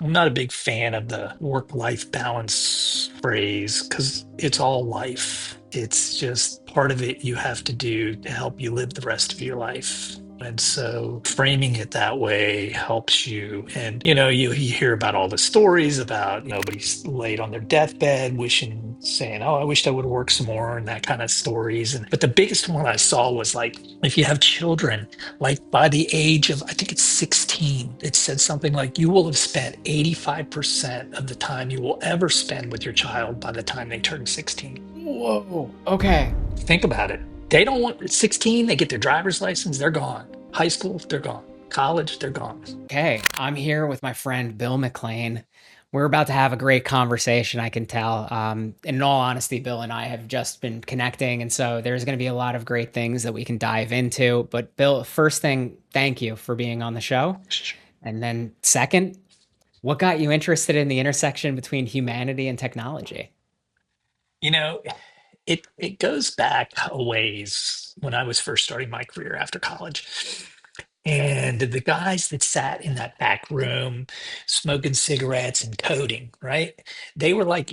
I'm not a big fan of the work-life balance phrase because it's all life. It's just part of it you have to do to help you live the rest of your life. And so framing it that way helps you. And you hear about all the stories about nobody's laid on their deathbed wishing, saying, "Oh, I wished I would have worked some more," and that kind of stories. And but the biggest one I saw was like if you have children, like by the age of I think it's 16, it said something like you will have spent 85% of the time you will ever spend with your child by the time they turn 16. Whoa. Okay. Think about it. They don't want at 16, they get their driver's license, they're gone. High school, they're gone. College, they're gone. Okay. I'm here with my friend Bill McClain. We're about to have a great conversation, I can tell. In all honesty, Bill and I have just been connecting, and so there's going to be a lot of great things that we can dive into. But Bill, first thing, thank you for being on the show. And then second, what got you interested in the intersection between humanity and technology? You know, it goes back a ways when I was first starting my career after college. And the guys that sat in that back room smoking cigarettes and coding, right? They were like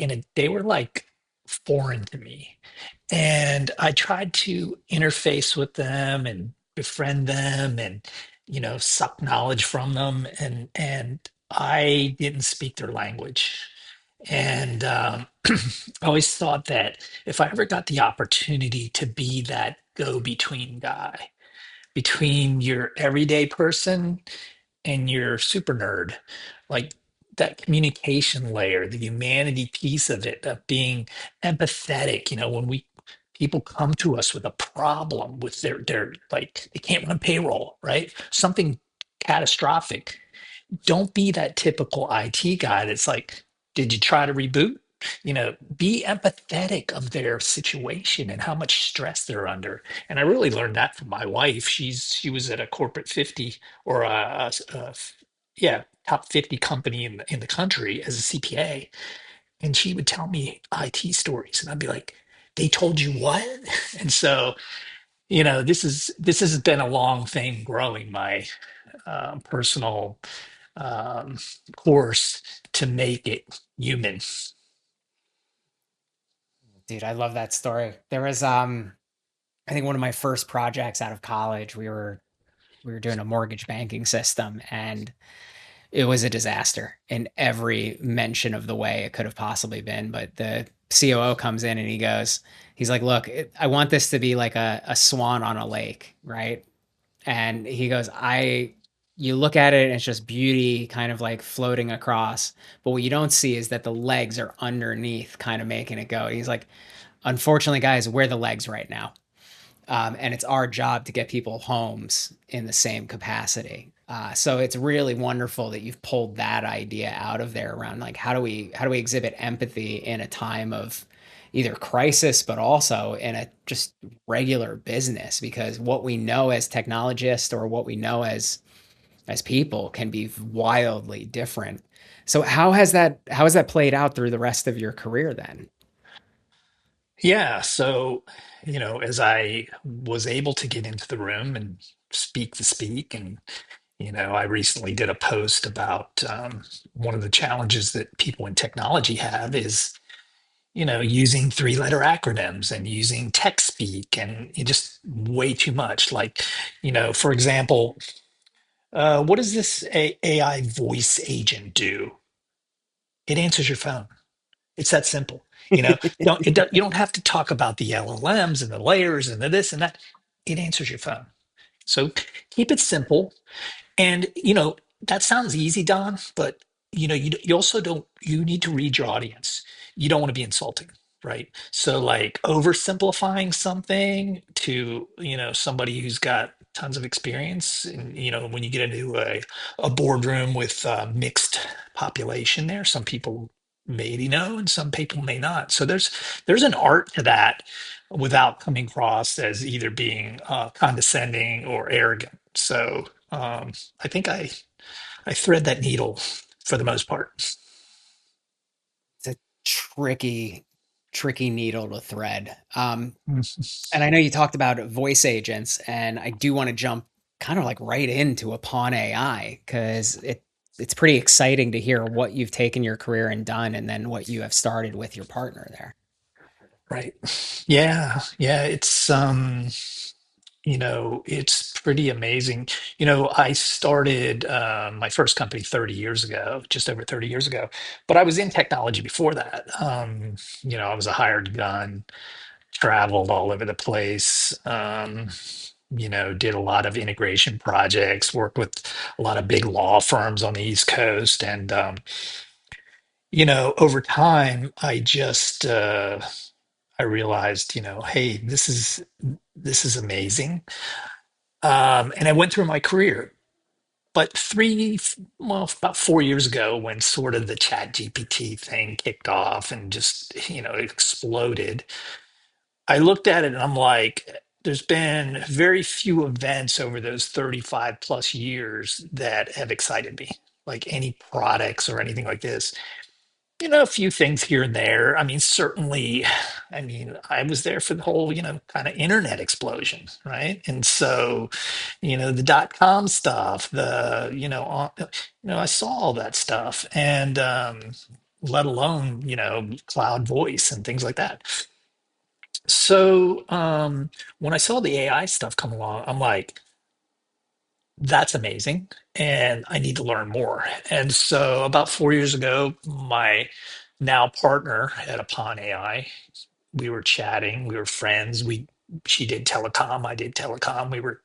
foreign to me. And I tried to interface with them and befriend them and suck knowledge from them and I didn't speak their language. And I always thought that if I ever got the opportunity to be that go-between guy between your everyday person and your super nerd, like that communication layer, the humanity piece of it, of being empathetic, when we people come to us with a problem with their like they can't run payroll, right? Something catastrophic. Don't be that typical IT guy that's like, did you try to reboot? Be empathetic of their situation and how much stress they're under. And I really learned that from my wife. She was at a corporate 50 or yeah, top 50 company in the country as a CPA. And she would tell me IT stories and I'd be like, they told you what? And so, this has been a long thing growing my personal um, course to make it human. Dude, I love that story. There was I think one of my first projects out of college, we were doing a mortgage banking system, and it was a disaster in every mention of the way it could have possibly been. But the COO comes in and he's like, look, I want this to be like a swan on a lake, right? And he goes, you look at it and it's just beauty kind of like floating across. But what you don't see is that the legs are underneath kind of making it go. He's like, unfortunately, guys, we're the legs right now. And it's our job to get people homes in the same capacity. So it's really wonderful that you've pulled that idea out of there around like how do we exhibit empathy in a time of either crisis but also in a just regular business, because what we know as technologists or what we know as people can be wildly different. So how has that played out through the rest of your career then? Yeah. So, as I was able to get into the room and speak the speak, and, I recently did a post about one of the challenges that people in technology have is, using three-letter acronyms and using tech speak and just way too much. Like, for example, what does this AI voice agent do? It answers your phone. It's that simple. You don't have to talk about the LLMs and the layers and the this and that. It answers your phone. So keep it simple. And that sounds easy, Don, but you also don't you need to read your audience. You don't want to be insulting, right? So like oversimplifying something to, somebody who's got tons of experience and when you get into a boardroom with mixed population there, some people maybe know and some people may not. So there's an art to that without coming across as either being condescending or arrogant. So I think I thread that needle for the most part. It's a tricky needle to thread. Mhm. And I know you talked about voice agents, and I do want to jump kind of like right into Upon AI because it it's pretty exciting to hear what you've taken your career and done, and then what you have started with your partner there. Right. Yeah. Yeah. It's pretty amazing. I started my first company 30 years ago, just over 30 years ago, but I was in technology before that. I was a hired gun, traveled all over the place, did a lot of integration projects, worked with a lot of big law firms on the East Coast. And, over time, I realized, hey, this is amazing. And I went through my career. But well, about 4 years ago, when sort of the Chat GPT thing kicked off and just, exploded, I looked at it and I'm like, there's been very few events over those 35 plus years that have excited me, like any products or anything like this. A few things here and there. I mean, certainly, I was there for the whole, kind of internet explosion, right? And so, the .com stuff, I saw all that stuff, and let alone, cloud voice and things like that. So, when I saw the AI stuff come along, I'm like, that's amazing, and I need to learn more. And so, about 4 years ago, my now partner at Upon AI, we were chatting, we were friends. She did telecom, I did telecom. We were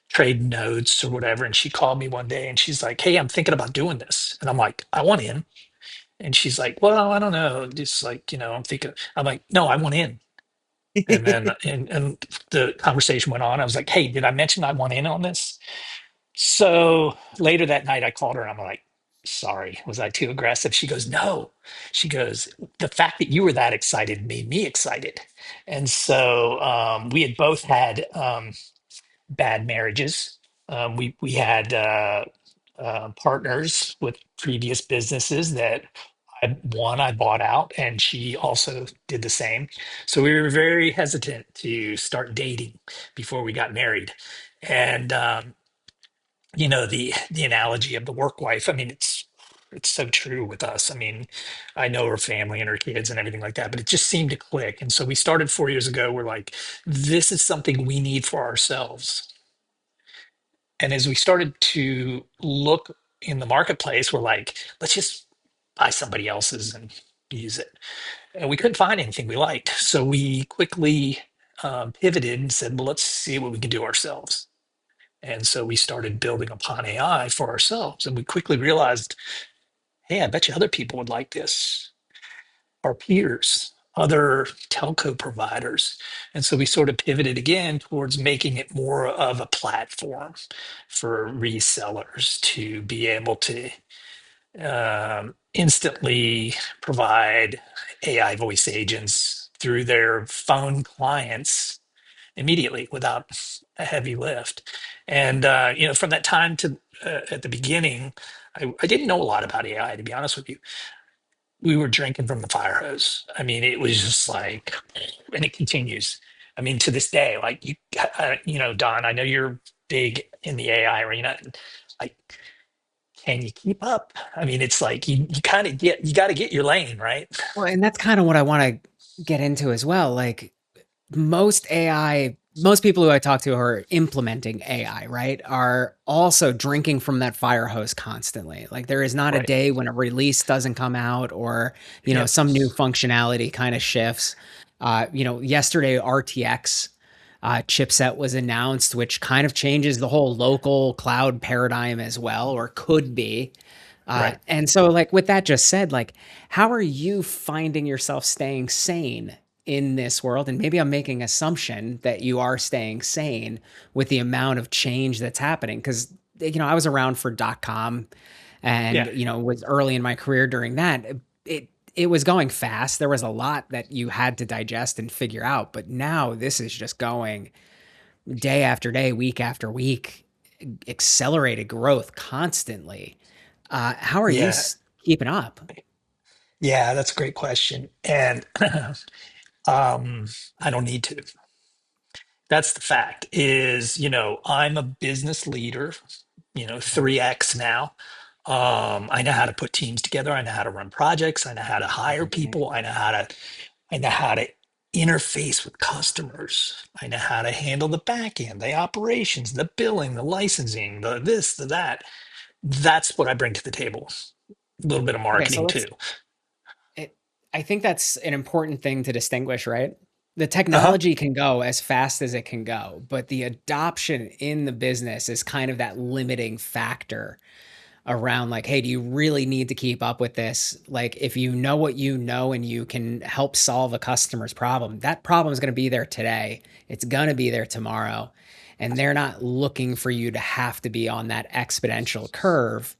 trading notes or whatever, and she called me one day and she's like, "Hey, I'm thinking about doing this," and I'm like, "I want in." And she's like, "Well, I don't know, just like, I'm thinking." I'm like, "No, I want in." And then and the conversation went on. I was like, "Hey, did I mention I want in on this?" So later that night, I called her and I'm like, "Sorry, was I too aggressive?" She goes, "No." She goes, "The fact that you were that excited made me excited." And so we had both had bad marriages. We had partners with previous businesses that I bought out, and she also did the same. So we were very hesitant to start dating before we got married. And the analogy of the work wife. I mean, it's so true with us. I mean, I know her family and her kids and everything like that, but it just seemed to click. And so we started 4 years ago. We're like, this is something we need for ourselves. And as we started to look in the marketplace, we're like, let's just buy somebody else's and use it. And we couldn't find anything we liked. So we quickly pivoted and said, well, let's see what we can do ourselves. And so we started building upon AI for ourselves. And we quickly realized, hey, I bet you other people would like this, our peers, other telco providers. And so we sort of pivoted again towards making it more of a platform for resellers to be able to instantly provide AI voice agents through their phone clients immediately without a heavy lift. And from that time to at the beginning, I didn't know a lot about AI, to be honest with you. We were drinking from the fire hose. I mean, it was just like, and it continues. I mean, to this day, like Don, I know you're big in the AI arena. Like, can you keep up? I mean, it's like you kind of you got to get your lane, right? Well, and that's kind of what I want to get into as well. Like, most people who I talk to who are implementing AI, right, are also drinking from that fire hose constantly. Like, there is not a Right. day when a release doesn't come out, or, Yep. some new functionality kind of shifts. Yesterday, RTX chipset was announced, which kind of changes the whole local cloud paradigm as well, or could be. Right. And so, like, with that just said, like, how are you finding yourself staying sane in this world? And maybe I'm making assumption that you are staying sane with the amount of change that's happening. Because, I was around for .com, and, Yeah. was early in my career during that. It was going fast. There was a lot that you had to digest and figure out. But now this is just going day after day, week after week, accelerated growth constantly. How are you Yeah. keeping up? Yeah. That's a great question. And um, I don't need to. That's the fact is, I'm a business leader, 3x now. I know how to put teams together. I know how to run projects. I know how to hire Mhm. people. I know how to interface with customers. I know how to handle the back end, the operations, the billing, the licensing, the this, the that. That's what I bring to the table. A little bit of Okay, so marketing let's too. it, I think that's an important thing to distinguish, right? The Uh-huh. technology can go as fast as it can go, but the adoption in the business is kind of that limiting factor around like, hey, do you really need to keep up with this? Like, if you know what you know and you can help solve a customer's problem, that problem is going to be there today. It's going to be there tomorrow. And they're not looking for you to have to be on that exponential curve.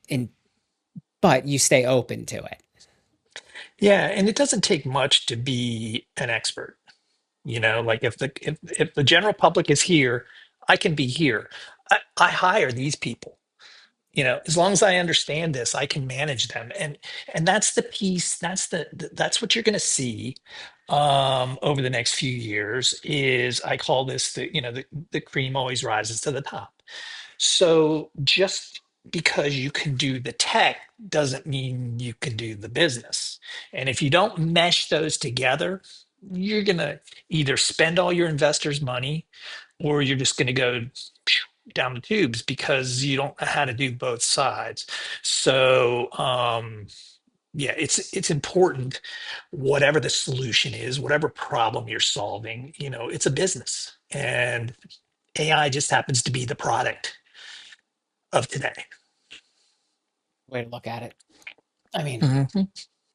And but you stay open to it. Yeah, and it doesn't take much to be an expert. Like if the general public is here, I can be here. I hire these people. As long as I understand this, I can manage them. And that's the piece, that's what you're going to see over the next few years. Is I call this the cream always rises to the top. So just because you can do the tech doesn't mean you can do the business. And if you don't mesh those together, you're going to either spend all your investors' money, or you're just going to go down the tubes because you don't know how to do both sides. So yeah, it's important, whatever the solution is, whatever problem you're solving, it's a business. And AI just happens to be the product of today. Way to look at it. I mean, Mhm.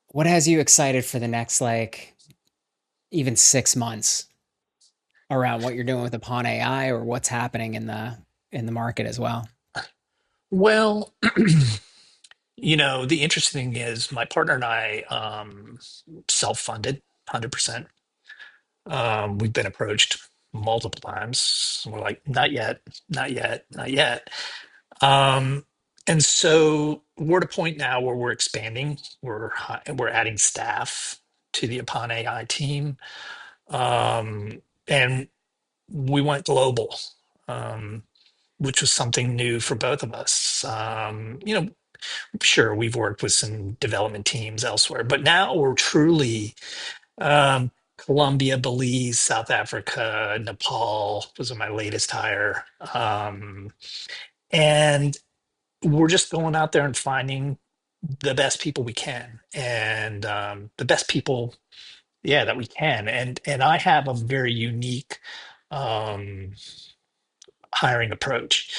what has you excited for the next like even 6 months around what you're doing with Upon AI or what's happening in the market as well? Well, the interesting thing is my partner and I self-funded 100%. We've been approached multiple times. We're like, not yet, not yet, not yet. Um, and so we're at a point now where we're expanding. We're adding staff to the Upon AI team, and we went global, um, which was something new for both of us. Sure, we've worked with some development teams elsewhere, but now we're truly Colombia, Belize, South Africa, Nepal was my latest hire. And we're just going out there and finding the best people we can, and the best people, yeah, that we can. And I have a very unique um, hiring approach.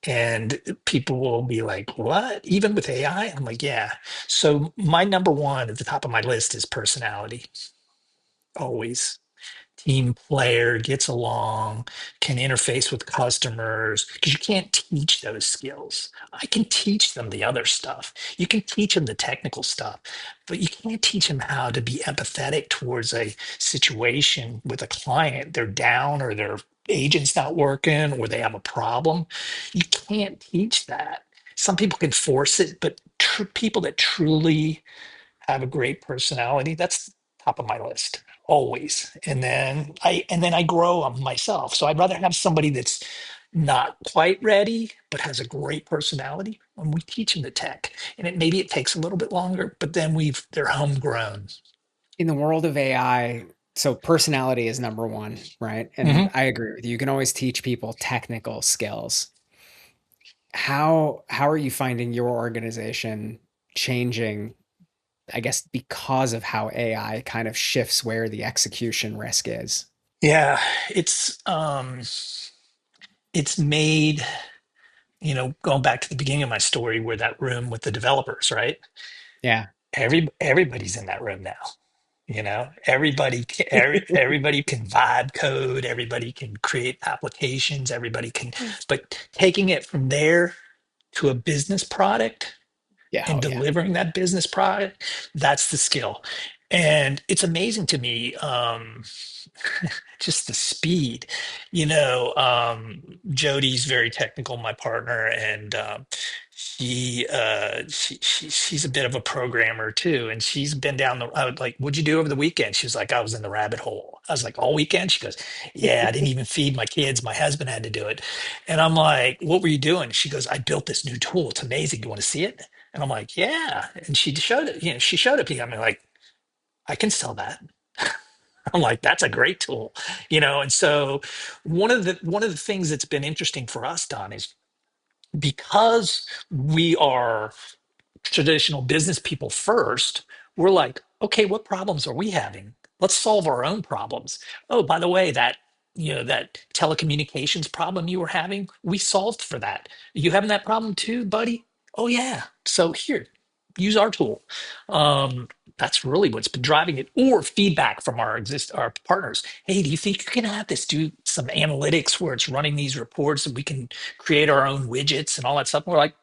And people will be like, what? Even with AI? I'm like, yeah. So my number one at the top of my list is personality, always. Team player, gets along, can interface with customers, because you can't teach those skills. I can teach them the other stuff. You can teach them the technical stuff, but you can't teach them how to be empathetic towards a situation with a client. They're down, or their agent's not working, or they have a problem. You can't teach that. Some people can force it, but people that truly have a great personality, that's top of my list always. And then I grow on myself. So I'd rather have somebody that's not quite ready but has a great personality, and we teach them the tech. And maybe it takes a little bit longer, but then they're homegrown. In the world of AI, so personality is number one, right? And Mhm. I agree with you. You can always teach people technical skills. How are you finding your organization changing, I guess, because of how AI kind of shifts where the execution risk is? Yeah, it's made, going back to the beginning of my story, where that room with the developers, right? Yeah. Everybody's in that room now. Everybody can vibe code, everybody can create applications, everybody can, but taking it from there to a business product Yeah. and Oh, yeah. delivering that business product, that's the skill. And it's amazing to me, just the speed. Jody's very technical, my partner, and she's a bit of a programmer too, and she's been down the. I would like, what'd you do over the weekend? She was like, I was in the rabbit hole. I was like, all weekend. She goes, yeah, I didn't even feed my kids. My husband had to do it, and I'm like, what were you doing? She goes, I built this new tool. It's amazing. Do you want to see it? And I'm like, yeah. And she showed it. She showed it. I'm like, I can sell that. I'm like, that's a great tool. And so one of the things that's been interesting for us, Don, is because we are traditional business people first, we're like, okay, what problems are we having? Let's solve our own problems. Oh, by the way, that telecommunications problem you were having, we solved for that. You having that problem too, buddy? Oh yeah. So here, use our tool. Um, that's really what's been driving it, or feedback from our partners. Hey, do you think you can have this do some analytics where it's running these reports and we can create our own widgets and all that stuff? And we're like,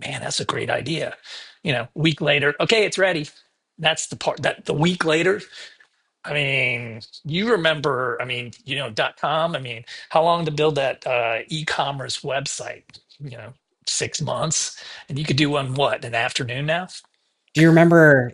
man, that's a great idea. Week later, okay, it's ready. That's the part that the week later, I mean, you remember, I mean, .com. I mean, how long to build that e-commerce website? 6 months, and you could do one what, an afternoon now? Do you remember?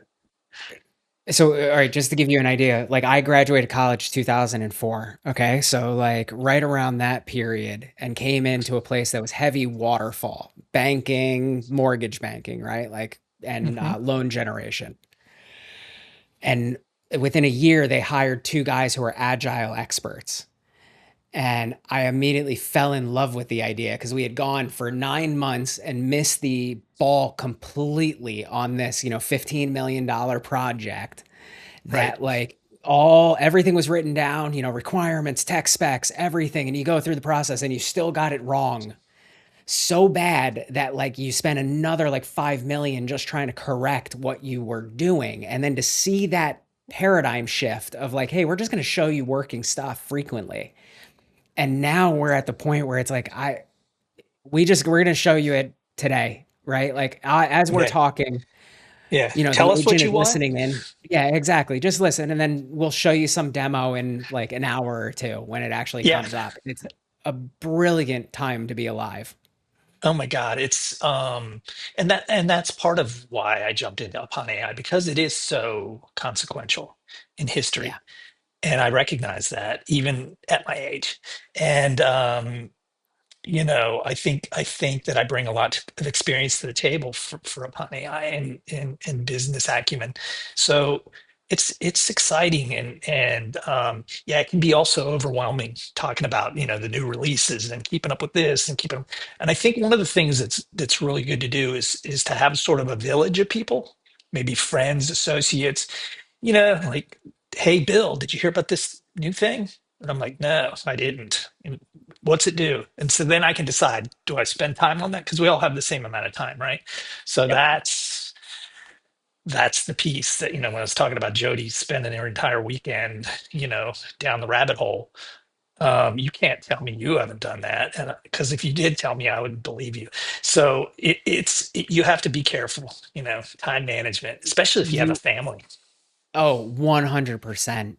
So, all right, just to give you an idea, like I graduated college 2004. Okay. So, like right around that period and came into a place that was heavy waterfall banking, mortgage banking, right? Like, and Hmm. loan generation. And within a year, they hired two guys who were agile experts. And I immediately fell in love with the idea because we had gone for 9 months and missed the ball completely on this, $15 million project Right. that like all everything was written down, requirements, tech specs, everything. And you go through the process and you still got it wrong so bad that like you spent another like 5 million just trying to correct what you were doing. And then to see that paradigm shift of like, hey, we're just going to show you working stuff frequently. And now we're at the point where it's like, we're going to show you it today. Right. Like as we're Okay. talking, Yeah. the Tell us agent what you is want. listening in. Yeah, exactly. Just listen, and then we'll show you some demo in like an hour or two when it actually Yeah. comes up. It's a brilliant time to be alive. Oh my God. And that's part of why I jumped into upon AI, because it is so consequential in Yeah. history. And I recognize that even at my age. And I think that I bring a lot of experience to the table for upon AI and business acumen. So it's exciting, and yeah, it can be also overwhelming talking about the new releases and keeping up with this and keeping. And I think one of the things that's really good to do is to have sort of a village of people, maybe friends, associates, like, hey, Bill, did you hear about this new thing? And I'm like, no, I didn't. And what's it do? And so then I can decide, do I spend time on that? Because we all have the same amount of time, right? So Yep. that's the piece that, when I was talking about Jody spending her entire weekend, down the rabbit hole. You can't tell me you haven't done that. And because if you did tell me, I would believe you. So you have to be careful, time management, especially if you have a You family. Oh, 100%.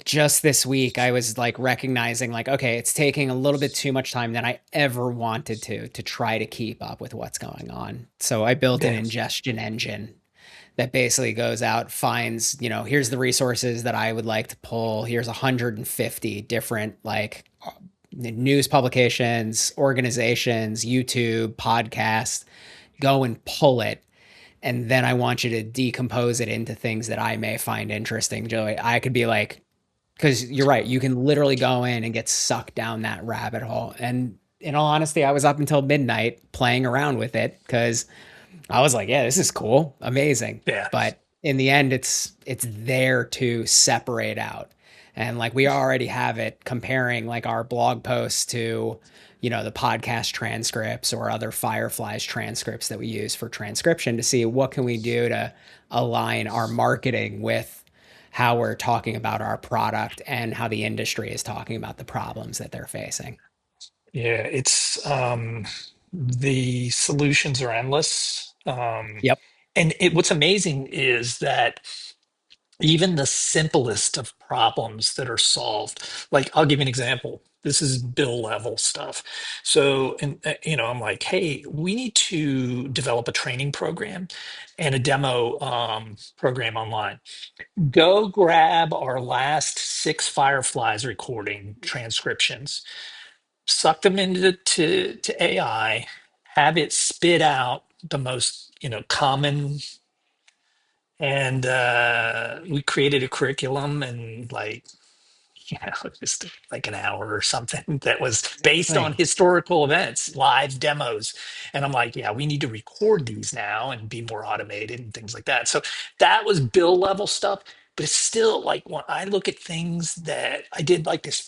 Just this week I was like recognizing like, okay, it's taking a little bit too much time than I ever wanted to try to keep up with what's going on. So I built an Okay. ingestion engine that basically goes out, finds, here's the resources that I would like to pull. Here's 150 different like news publications, organizations, YouTube, podcasts. Go and pull it. And then I want you to decompose it into things that I may find interesting. Joey, I could be like, because you're right, you can literally go in and get sucked down that rabbit hole. And in all honesty, I was up until midnight playing around with it because I was like, yeah, this is cool, amazing. Yeah. But in the end, it's there to separate out. And like we already have it comparing like our blog posts to, the podcast transcripts or other Fireflies transcripts that we use for transcription to see what can we do to align our marketing with how we're talking about our product and how the industry is talking about the problems that they're facing. Yeah, it's the solutions are endless. Yep. And what's amazing is that even the simplest of problems that are solved, like I'll give you an example. This is bill level stuff. So, and I'm like, hey, we need to develop a training program and a demo program online. Go grab our last six Fireflies recording transcriptions, suck them into to AI, have it spit out the most common, and we created a curriculum and like just like an hour or something that was based on Like, historical events, live demos. And I'm like, yeah, we need to record these now and be more automated and things like that. So that was bill level stuff. But it's still like when I look at things that I did like this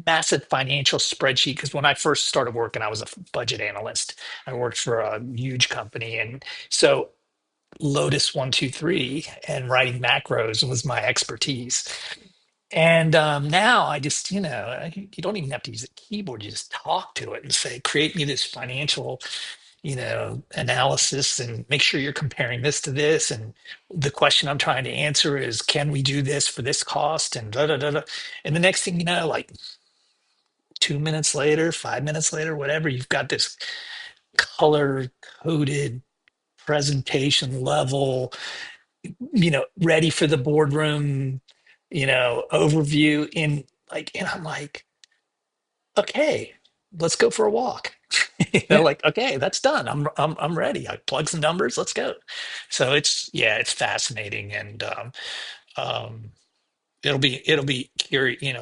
massive financial spreadsheet, because when I first started working, I was a budget analyst. I worked for a huge company. And so Lotus 123 and writing macros was my expertise. And now I just, you don't even have to use a keyboard. You just talk to it and say, create me this financial, analysis and make sure you're comparing this to this. And the question I'm trying to answer is, can we do this for this cost? And da da da da. And the next thing you know, like 2 minutes later, 5 minutes later, whatever, you've got this color coded presentation level, ready for the boardroom, overview in like, and I'm like, okay, let's go for a walk. yeah, Like, okay, that's done. I'm ready. I plug some numbers. Let's go. So it's fascinating, and um, it'll be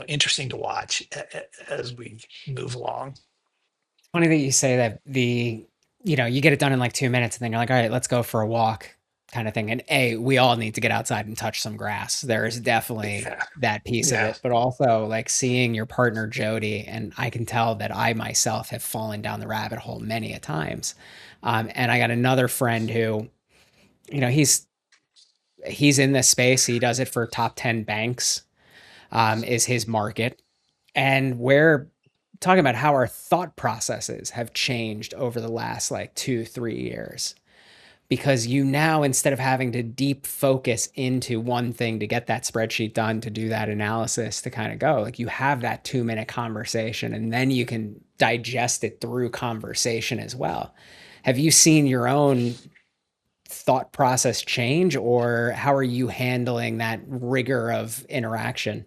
interesting to watch as we move along. funny that you say that you get it done in like 2 minutes and then you're like, all right, let's go for a walk kind of thing. And we all need to get outside and touch some grass. There is definitely Yeah, that piece of yeah. it, but also like seeing your partner, Jody, and I can tell that I myself have fallen down the rabbit hole many a times. And I got another friend who, you know, he's in this space. He does it for top 10 banks, is his market. And we're talking about how our thought processes have changed over the last like 2, 3 years. Because you now, instead of having to deep focus into one thing to get that spreadsheet done, to do that analysis, to kind of go, like you have that 2 minute conversation and then you can digest it through conversation as well. Have you seen your own thought process change, or how are you handling that rigor of interaction?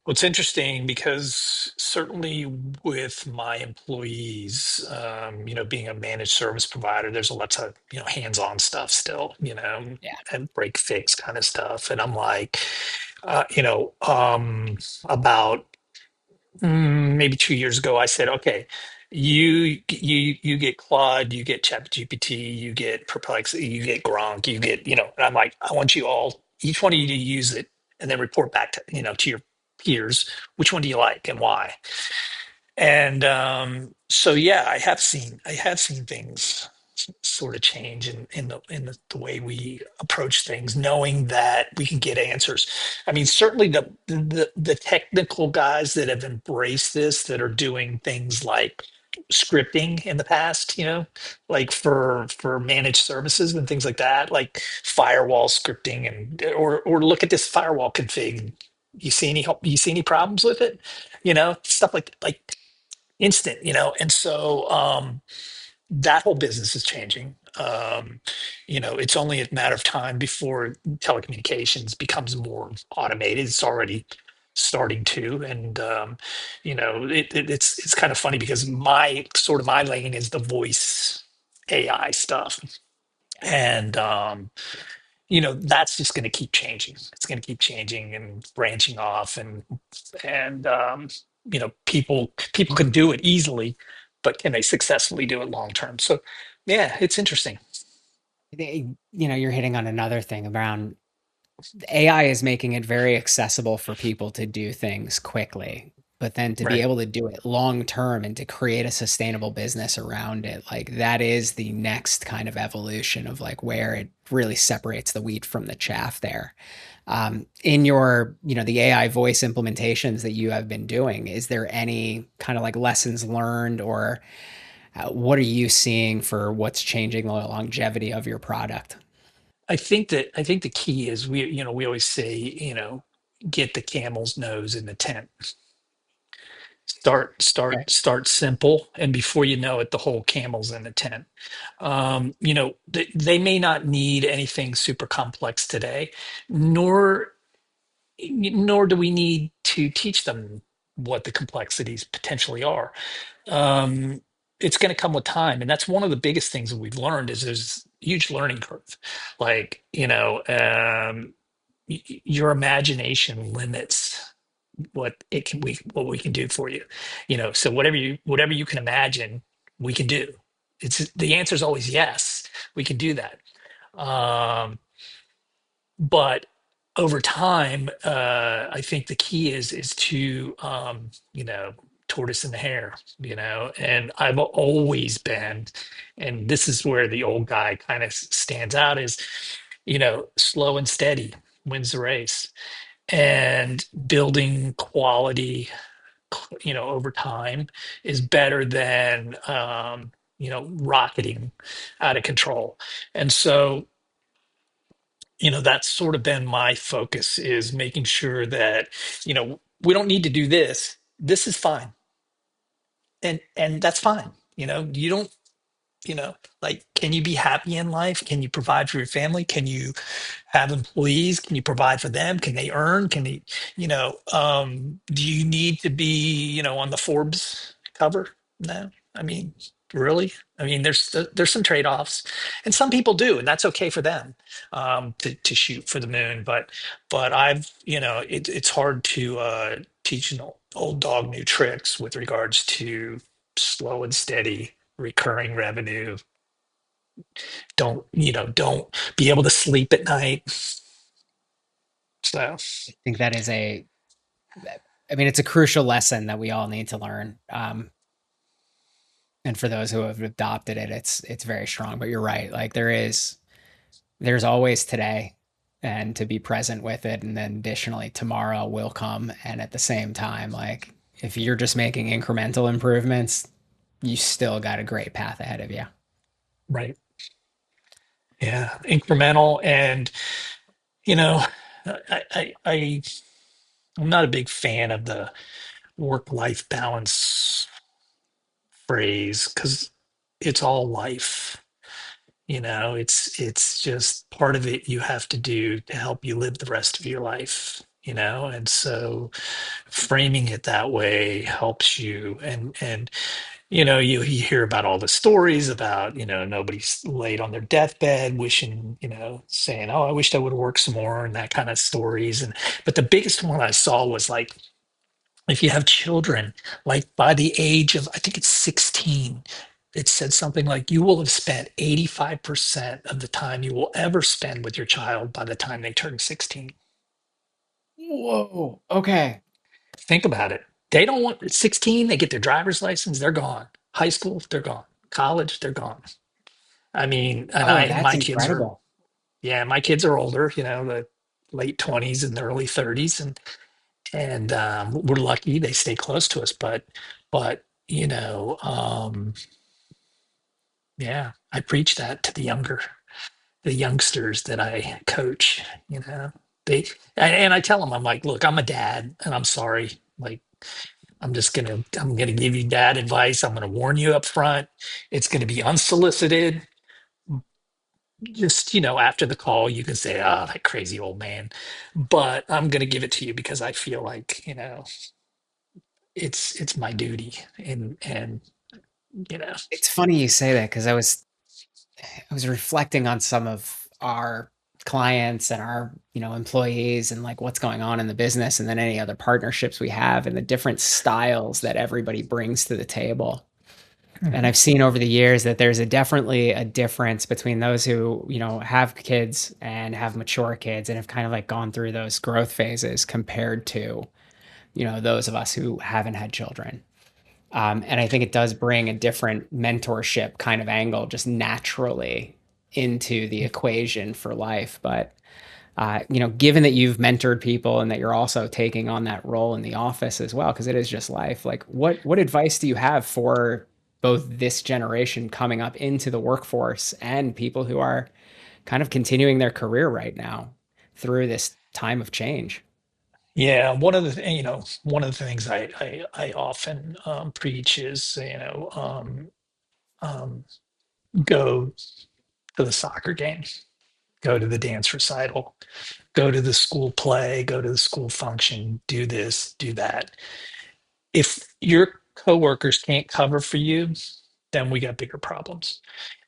Well, it's interesting because certainly with my employees, being a managed service provider, there's lots of, hands-on stuff still, Yeah. and break fix kind of stuff. And I'm like, about maybe 2 years ago, I said, okay, you get Claude, you get ChatGPT, you get Perplexity, you get Gronk, you get, and I'm like, I want you all, each one of you to use it and then report back to your peers, which one do you like and why? And so yeah, I have seen things sort of change in the way we approach things, knowing that we can get answers. I mean, certainly the technical guys that have embraced this, that are doing things like scripting in the past, like for managed services and things like that, like firewall scripting, and or look at this firewall config. You see any problems with it? Stuff like instant, and so that whole business is changing. It's only a matter of time before telecommunications becomes more automated. It's already starting to, and it's kind of funny because my lane is the voice AI stuff, and that's just going to keep changing. It's going to keep changing and branching off, and people can do it easily, but can they successfully do it long term? So yeah, it's interesting. You're hitting on another thing around AI is making it very accessible for people to do things quickly, but then to be Right. able to do it long term and to create a sustainable business around it, like that is the next kind of evolution of like where it really separates the wheat from the chaff there. In your, the AI voice implementations that you have been doing, is there any kind of like lessons learned, or what are you seeing for what's changing the longevity of your product? I think the key is we always say, get the camel's nose in the tent. Okay. Start simple, and before you know it, the whole camel's in the tent. They may not need anything super complex today, nor do we need to teach them what the complexities potentially are. um, it's going to come with time, and that's one of the biggest things that we've learned is there's a huge learning curve. Like, your imagination limits what we can do for you. So whatever you can imagine, we can do. It's the answer is always yes, we can do that. Um, but over time, I think the key is to tortoise and the hare, and I've always been, and this is where the old guy kind of stands out, is slow and steady wins the race, and building quality over time is better than rocketing out of control. And so that's sort of been my focus, is making sure that we don't need to do this. This is fine, and that's fine. You don't, like, can you be happy in life? Can you provide for your family? Can you have employees? Can you provide for them? Can they earn? Can they, do you need to be, on the Forbes cover? No. I mean, really? I mean, there's some trade-offs, and some people do, and that's okay for them, to shoot for the moon. But it's hard to teach an old dog new tricks with regards to slow and steady recurring revenue. Don't be able to sleep at night. So, I think that is I mean, it's a crucial lesson that we all need to learn. And for those who have adopted it, it's very strong. But you're right. Like there's always today, and to be present with it, and then additionally tomorrow will come. And at the same time, like if you're just making incremental improvements, you still got a great path ahead of you. right. Yeah. Incremental. And, you know, I'm not a big fan of the work-life balance phrase, because it's all life. It's just part of it you have to do to help you live the rest of your life. And so framing it that way helps you. And you hear about all the stories about, nobody's laid on their deathbed wishing, saying, oh, I wished I would have worked some more, and that kind of stories. But the biggest one I saw was like, if you have children, like by the age of, I think it's 16, it said something like you will have spent 85% of the time you will ever spend with your child by the time they turn 16. Whoa. Okay. Think about it. They don't want, at 16, they get their driver's license, they're gone. High school, they're gone. College, they're gone. I mean, and Oh, I that's my kids are, incredible. yeah, my kids are older, the late 20s and the early 30s, and we're lucky they stay close to us. But yeah, I preach that to the youngsters that I coach. They and I tell them, I'm like, look, I'm a dad, and I'm sorry, like, I'm gonna give you dad advice. I'm gonna warn you up front. It's gonna be unsolicited. Just, after the call, you can say, "Ah, that crazy old man," but I'm gonna give it to you because I feel like, it's my duty, and you know, It's funny you say that because I was reflecting on some of our clients and our, employees and like what's going on in the business and then any other partnerships we have and the different styles that everybody brings to the table. And Mhm. I've seen over the years that there's definitely a difference between those who, have kids and have mature kids and have kind of like gone through those growth phases compared to, those of us who haven't had children. And I think it does bring a different mentorship kind of angle just naturally into the equation for life. But, given that you've mentored people and that you're also taking on that role in the office as well, because it is just life, like what advice do you have for both this generation coming up into the workforce and people who are kind of continuing their career right now through this time of change? Yeah, one of the things I often preach is, um, go to the soccer game, go to the dance recital, go to the school play, go to the school function, do this, do that. If your coworkers can't cover for you, then we got bigger problems.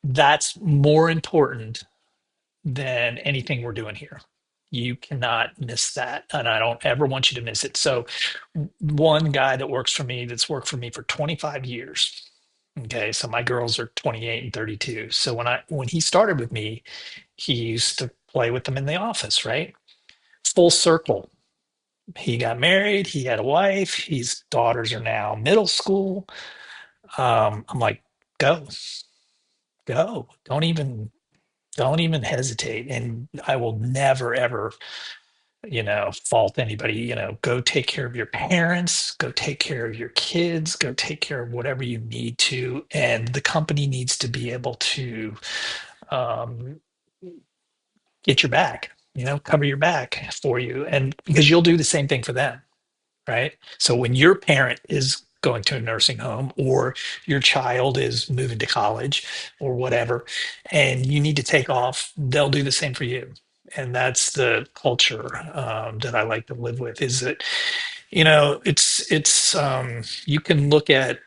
That's more important than anything we're doing here. You cannot miss that. And I don't ever want you to miss it. So, one guy that works for me, that's worked for me for 25 years. Okay. So, my girls are 28 and 32. So, when he started with me, he used to play with them in the office, right? Full circle. He got married, he had a wife, his daughters are now middle school. I'm like, go, go. Don't even hesitate. And I will never ever fault anybody. Go take care of your parents, go take care of your kids, go take care of whatever you need to. And the company needs to be able to um, get your back, cover your back for you. And because you'll do the same thing for them, right? So when your parent is going to a nursing home or your child is moving to college or whatever, and you need to take off, they'll do the same for you. And that's the culture that I like to live with. Is that you can look at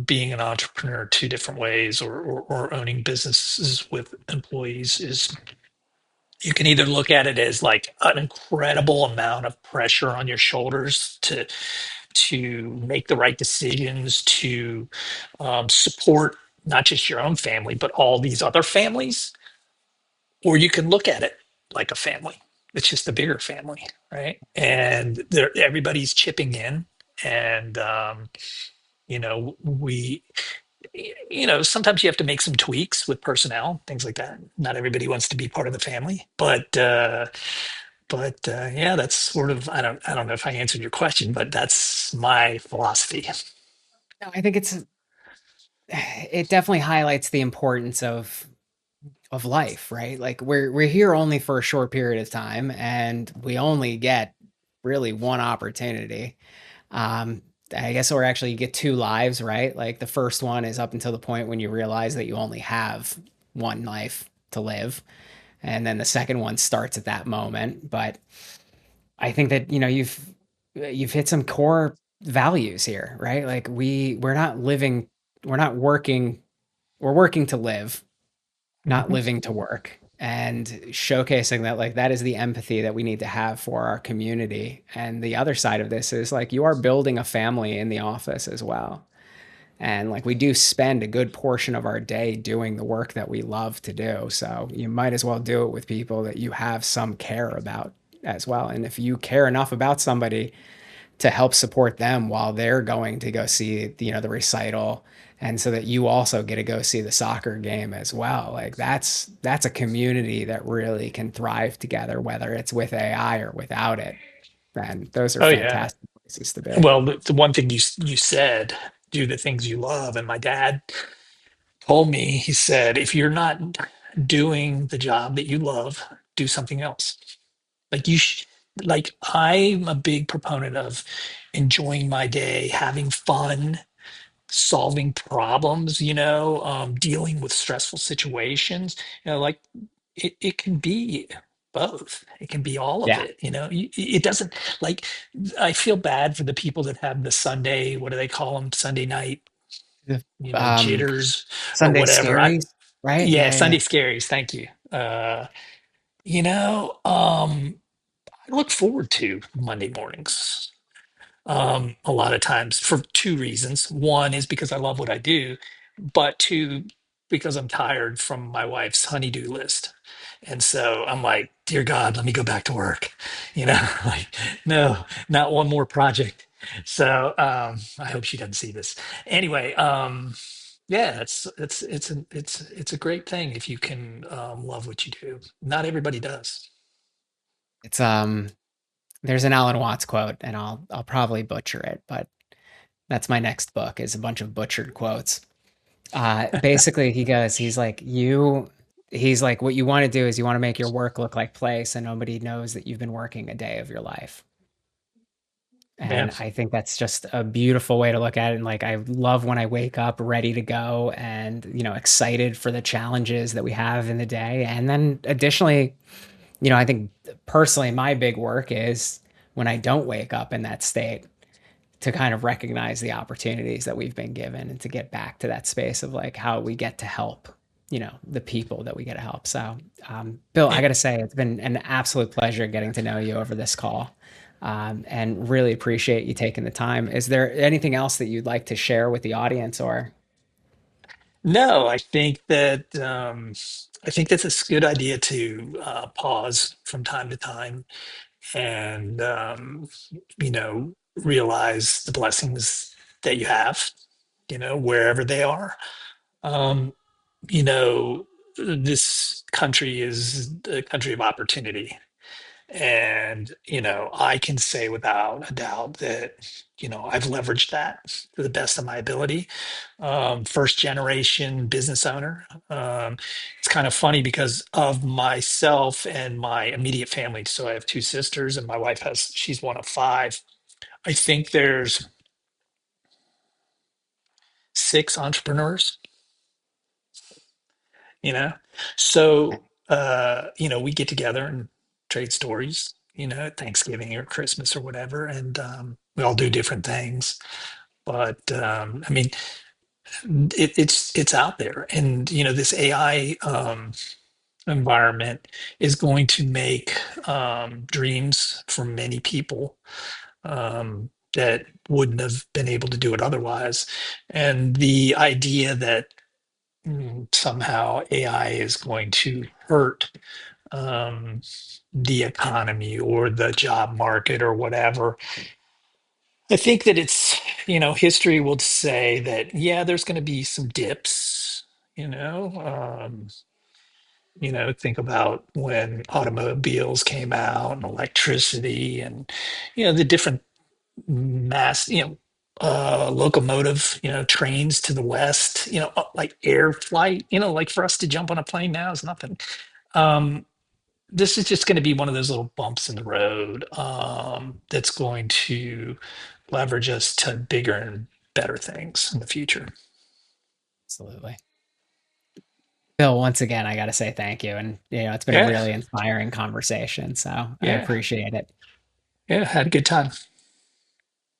being an entrepreneur two different ways, or owning businesses with employees. Is you can either look at it as like an incredible amount of pressure on your shoulders to make the right decisions, to support not just your own family but all these other families, or you can look at it like a family. It's just a bigger family, right? And everybody's chipping in, and we sometimes you have to make some tweaks with personnel, things like that. Not everybody wants to be part of the family, but yeah, that's sort of, I don't know if I answered your question, but that's my philosophy. No, I think it definitely highlights the importance of life, right? Like we're here only for a short period of time and we only get really one opportunity. Um, I guess, or actually you get two lives, right? Like the first one is up until the point when you realize that you only have one life to live. And then the second one starts at that moment. But I think that, you've hit some core values here, right? Like we're not living, we're not working, we're working to live, not Mhm. living to work, and showcasing that like that is the empathy that we need to have for our community. And the other side of this is like you are building a family in the office as well. And like we do spend a good portion of our day doing the work that we love to do. So you might as well do it with people that you have some care about as well. And if you care enough about somebody to help support them while they're going to go see the recital, and so that you also get to go see the soccer game as well, like that's a community that really can thrive together, whether it's with AI or without it. And those are Oh yeah. fantastic places to be. Well, the one thing you said, do the things you love. And my dad told me, he said, if you're not doing the job that you love, do something else. Like like I'm a big proponent of enjoying my day, having fun, solving problems, dealing with stressful situations. Like it can be both. It can be all of Yeah. it. It doesn't, like, I feel bad for the people that have the Sunday, what do they call them? Sunday night, The um jitters or Sunday whatever. scaries, right? Yeah, Yeah, yeah. Sunday scaries. Thank you. You know, um, I look forward to Monday mornings a lot of times for two reasons. One is because I love what I do, but two, because I'm tired from my wife's honeydew list. And so I'm like, dear God, let me go back to work. Like, no, not one more project. So I hope she doesn't see this. Anyway, yeah, it's a great thing if you can love what you do. Not everybody does. It's there's an Alan Watts quote, and I'll probably butcher it, but that's my next book is a bunch of butchered quotes. Basically he's like, what you want to do is you want to make your work look like play so nobody knows that you've been working a day of your life. Yeah. And I think that's just a beautiful way to look at it. And like, I love when I wake up ready to go and, excited for the challenges that we have in the day. And then additionally, I think personally, my big work is when I don't wake up in that state to kind of recognize the opportunities that we've been given and to get back to that space of like how we get to help, the people that we get to help. So, Bill, I Yeah. got to say, it's been an absolute pleasure getting to know you over this call. And really appreciate you taking the time. Is there anything else that you'd like to share with the audience or? No, I think that's a good idea to pause from time to time and realize the blessings that you have, wherever they are. Um, you know, this country is a country of opportunity. And, I can say without a doubt that, I've leveraged that to the best of my ability. First generation business owner. It's kind of funny because of myself and my immediate family. So I have two sisters, and my wife she's one of five. I think there's six entrepreneurs, you know? So, we get together and trade stories, at Thanksgiving or Christmas or whatever. And we all do different things. But I mean, it's out there. And, this AI environment is going to make dreams for many people that wouldn't have been able to do it otherwise. And the idea that somehow AI is going to hurt um, the economy or the job market or whatever. I think that history will say that, yeah, there's going to be some dips, you know. Think about when automobiles came out and electricity and, the different mass, locomotive, trains to the west, like air flight, like for us to jump on a plane now is nothing. Um, this is just going to be one of those little bumps in the road that's going to leverage us to bigger and better things in the future. Absolutely. Bill, once again, I got to say thank you. And, it's been a Yeah, really inspiring conversation. So I yeah, appreciate it. yeah. Had a good time.